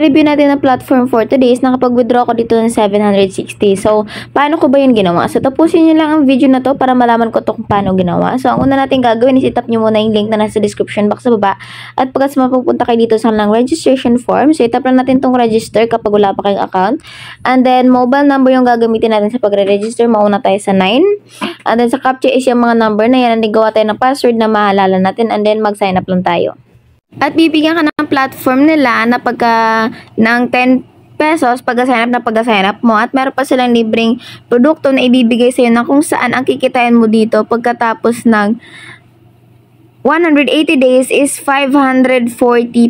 review natin na platform for today is nakapag-withdraw ko dito ng 760. So, paano ko ba yun ginawa? So, tapusin nyo lang ang video na to para malaman ko to kung paano ginawa. So, ang una natin gagawin is itap nyo muna yung link na nasa description box sa baba. At pagkas mapupunta kayo dito sa lang registration form, so itap lang natin tong register kapag wala pa kayong account. And then, mobile number yung gagamitin natin sa pagre-register. Mauna tayo sa 9. And then, sa captcha is yung mga number na yan. And then, gawa tayo ng password na mahalala natin. And then, mag-sign up lang tayo. At bibigyan ka ng platform nila na pagka ng 10 pesos pagka-sign up mo, at meron pa silang libreng produkto na ibibigay sa'yo na kung saan ang kikitain mo dito pagkatapos ng 180 days is 540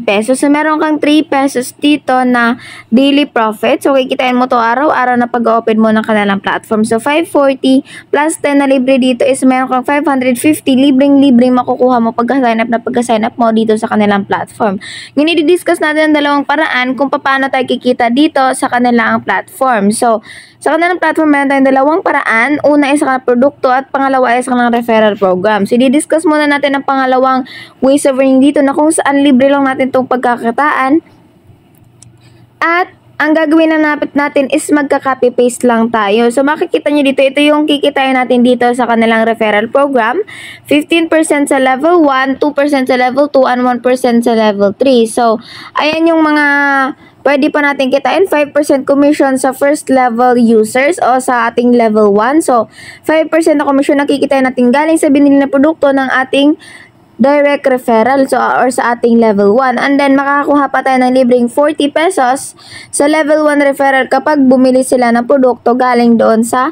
pesos. So, meron kang 3 pesos dito na daily profit. So, kikitain mo to araw-araw na pag-open mo ng kanilang platform. So, 540 plus 10 na libre dito is meron kang 550 libreng makukuha mo pagka-sign up mo dito sa kanilang platform. Ngayon, i-discuss natin ang dalawang paraan kung paano tayo kikita dito sa kanilang platform. So, sa kanilang platform, meron tayong dalawang paraan. Una is sa kanilang produkto at pangalawa is sa kanilang referral program. So, i-discuss muna natin ang pangalawang ways of earning dito na kung saan libre lang natin itong pagkakakitaan. At ang gagawin na natin is magka-copy-paste lang tayo. So, makikita nyo dito, ito yung kikitain natin dito sa kanilang referral program. 15% sa level 1, 2% sa level 2, and 1% sa level 3. So, ayan yung mga pwede pa natin kitain. 5% commission sa first level users o sa ating level 1. So, 5% na commission na kikitain natin galing sa binili na produkto ng ating direct referral, so or sa ating level 1. And then, makakakuha pa tayo ng libreng 40 pesos sa level 1 referral kapag bumili sila ng produkto galing doon sa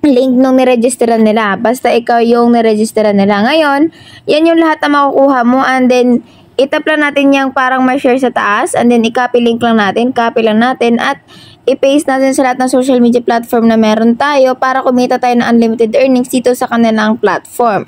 link nung niregisteran nila. Basta ikaw yung niregisteran nila. Ngayon, yan yung lahat na makukuha mo, and then itap lang natin yung parang may share sa taas, and then i-copy link lang natin, copy lang natin, at i-paste natin sa lahat ng social media platform na meron tayo para kumita tayo ng unlimited earnings dito sa kanilang platform.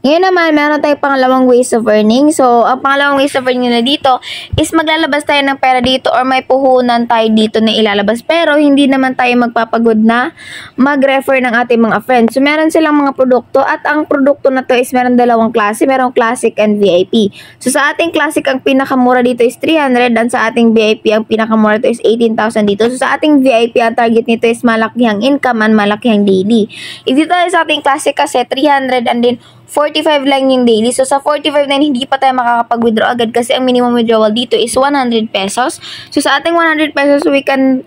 Ngayon naman, meron tayong pangalawang ways of earning. So, ang pangalawang ways of earning na dito is maglalabas tayo ng pera dito or may puhunan tayo dito na ilalabas. Pero, hindi naman tayo magpapagod na mag-refer ng ating mga friends. So, meron silang mga produkto at ang produkto na to is meron dalawang klase. Merong Classic and VIP. So, sa ating Classic, ang pinakamura dito is 300 and sa ating VIP, ang pinakamura dito is 18,000 dito. So, sa ating VIP, ang target nito is malakihang income and malakihang daily. If dito tayo sa ating Classic kasi 300 and then 45 lang yung daily. So, sa 45 na hindi pa tayo makakapag-withdraw agad kasi ang minimum withdrawal dito is 100 pesos. So, sa ating 100 pesos, we can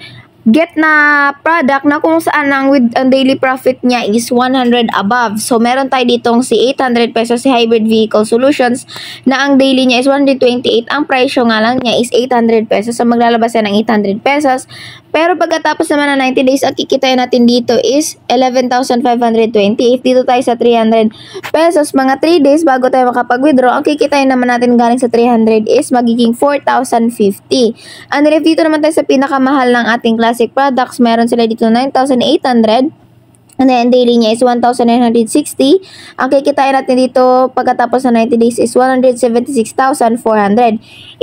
get na product na kung saan ang daily profit niya is 100 above. So, meron tayo ditong si 800 pesos si Hybrid Vehicle Solutions na ang daily niya is 128. Ang presyo nga lang niya is 800 pesos. So, maglalabas yan ng 800 pesos. Pero pagkatapos naman ng 90 days, ang kikitain natin dito is 11,520. If dito tayo sa 300 pesos, mga 3 days bago tayo makapag-withdraw, ang kikitain naman natin galing sa 300 is magiging 4,050. And if dito naman tayo sa pinakamahal ng ating Classic products, meron sila dito 9,800. And then, daily niya is 1,960. Ang kikitain natin dito pagkatapos ng 90 days is 176,400.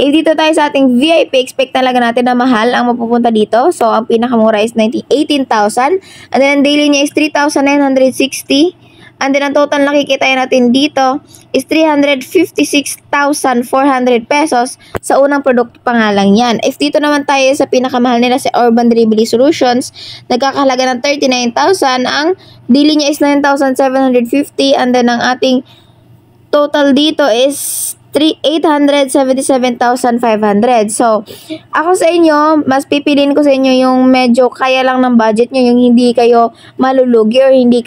If dito tayo sa ating VIP, expect talaga natin na mahal ang mapupunta dito. So, ang pinakamura is 18,000. And then, daily niya is 3,960. And then, ang total na kikitain natin dito is 356,400 pesos sa unang produkto pa nga lang yan. If dito naman tayo sa pinakamahal nila sa Urban Delivery Solutions, nagkakahalaga ng 39,000. Ang daily niya is 9,750. And then, ang ating total dito is 877,500. So, ako sa inyo, mas pipiliin ko sa inyo yung medyo kaya lang ng budget nyo, yung hindi kayo malulugi or hindi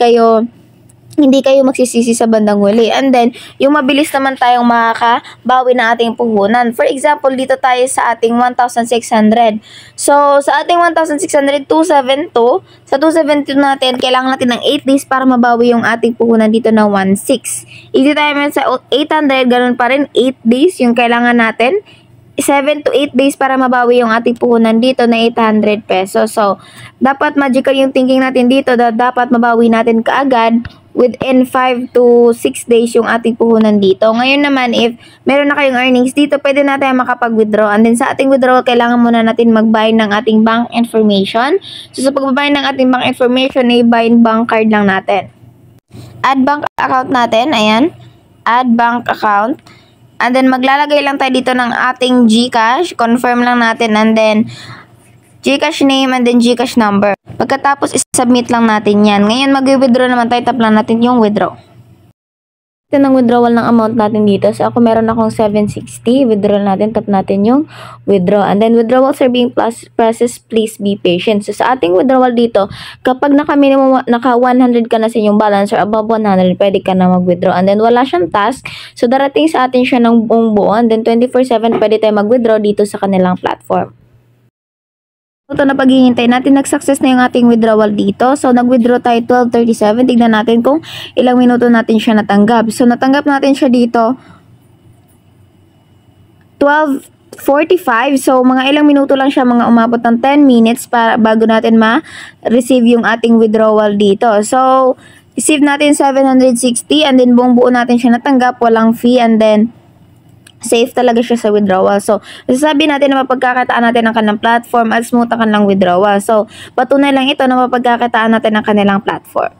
kayo magsisisi sa bandang huli. And then, yung mabilis naman tayong makakabawi na ating puhunan. For example, dito tayo sa ating 1,600. So, sa ating 1,600, 272. Sa 272 natin, kailangan natin ng 8 days para mabawi yung ating puhunan dito na 1,600. Dito tayo sa 800, ganun pa rin, 8 days yung kailangan natin. 7 to 8 days para mabawi yung ating puhunan dito na 800 pesos. So, dapat magical yung thinking natin dito na dapat mabawi natin kaagad within 5 to 6 days yung ating puhunan dito. Ngayon naman, if meron na kayong earnings dito, pwede na tayo makapag-withdraw. And then sa ating withdrawal, kailangan muna natin mag-bind ng ating bank information. So sa pag-bind ng ating bank information, i-bind bank card lang natin. Add bank account natin, ayan. Add bank account. And then, maglalagay lang tayo dito ng ating GCash. Confirm lang natin. And then, GCash name and then GCash number. Pagkatapos, isubmit lang natin yan. Ngayon, mag-withdraw naman tayo. Tap lang natin yung withdraw. Ito ng withdrawal ng amount natin dito. So, ako meron akong 760. Withdraw natin. Tap natin yung withdraw. And then, withdrawals are being processed. Please be patient. So, sa ating withdrawal dito, kapag naka-minimum, naka 100 ka na sa inyong balance or above 100, pwede ka na mag-withdraw. And then, wala siyang task. So, darating sa atin siya ng buong buo. And then, 24/7, pwede tayo mag-withdraw dito sa kanilang platform. Ito na paghihintay natin, nag-success na yung ating withdrawal dito. So, nag-withdraw tayo 12:37. Tignan natin kung ilang minuto natin siya natanggap. So, natanggap natin siya dito 12:45. So, mga ilang minuto lang siya, mga umabot ng 10 minutes para bago natin ma-receive yung ating withdrawal dito. So, receive natin 760 and then buong buo natin siya natanggap, walang fee, and then safe talaga siya sa withdrawal. So, sasabihin natin na mapagkakataan natin ang kanilang platform at smooth ang kanilang withdrawal. So, patunay lang ito na mapagkakataan natin ang kanilang platform.